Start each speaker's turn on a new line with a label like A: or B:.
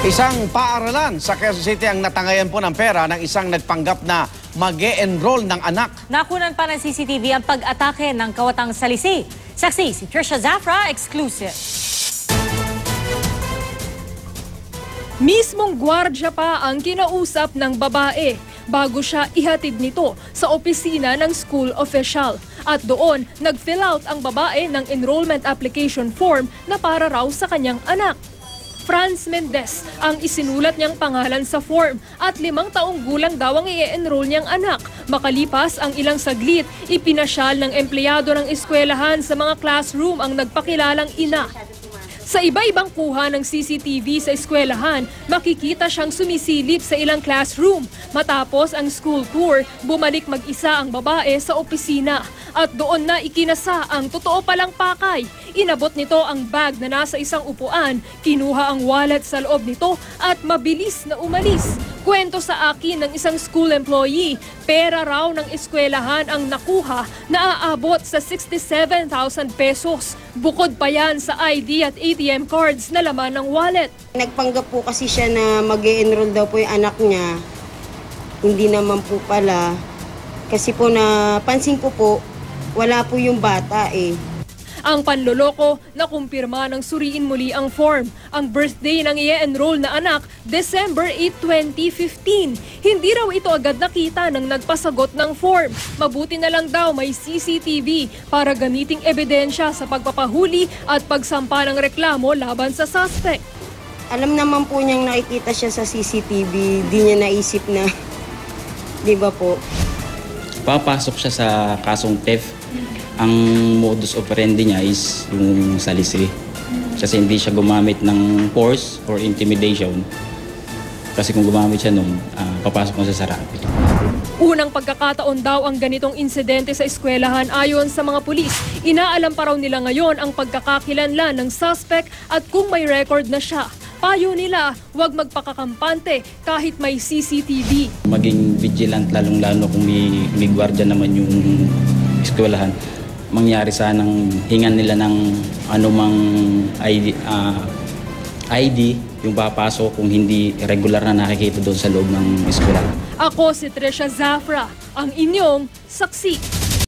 A: Isang paaralan sa Quezon City ang natangayan po ng pera ng isang nagpanggap na mag-e-enroll ng anak.
B: Nakunan pa ng CCTV ang pag-atake ng kawatang salisi. Saksi si Trisha Zafra, exclusive.
C: Mismong gwardya pa ang kinausap ng babae bago siya ihatid nito sa opisina ng school official. At doon, nag-fill out ang babae ng enrollment application form na para raw sa kanyang anak. Franz Mendez ang isinulat niyang pangalan sa form at 5 taong gulang daw ang i-enroll niyang anak. Makalipas ang ilang saglit, ipinasyal ng empleyado ng eskwelahan sa mga classroom ang nagpakilalang ina. Sa iba-ibang kuha ng CCTV sa eskwelahan, makikita siyang sumisilip sa ilang classroom. Matapos ang school tour, bumalik mag-isa ang babae sa opisina. At doon na ikinasa ang totoo palang pakay. Inabot nito ang bag na nasa isang upuan, kinuha ang wallet sa loob nito at mabilis na umalis. Kwento sa akin ng isang school employee, pera raw ng eskwelahan ang nakuha na aabot sa 67,000 pesos. Bukod pa yan sa ID at ATM cards na laman ng wallet.
D: Nagpanggap po kasi siya na mag-e-enroll daw po yung anak niya. Hindi naman po pala. Kasi po napansin ko po, wala po yung bata eh.
C: Ang panloloko na kumpirma ng suriin muli ang form. Ang birthday ng i-enroll na anak, December 8, 2015. Hindi raw ito agad nakita ng nagpasagot ng form. Mabuti na lang daw may CCTV para gamiting ebidensya sa pagpapahuli at pagsampa ng reklamo laban sa suspect.
D: Alam naman po niyang nakikita siya sa CCTV, di niya naisip na, di ba po?
E: Papasok siya sa kasong theft. Ang modus operandi niya is yung salisi. Kasi hindi siya gumamit ng force or intimidation. Kasi kung gumamit siya nun, papasok mo sa racket.
C: Unang pagkakataon daw ang ganitong insidente sa eskwelahan ayon sa mga pulis. Inaalam pa raw nila ngayon ang pagkakakilanlan ng suspect at kung may record na siya. Payo nila, huwag magpakakampante kahit may CCTV.
E: Maging vigilant lalong-lalo kung may gwardiya naman yung eskwelahan. Mangyari sanang hingan nila ng anumang ID yung papasok kung hindi regular na nakikita doon sa loob ng eskwelahan.
C: Ako si Trisha Zafra, ang inyong saksi.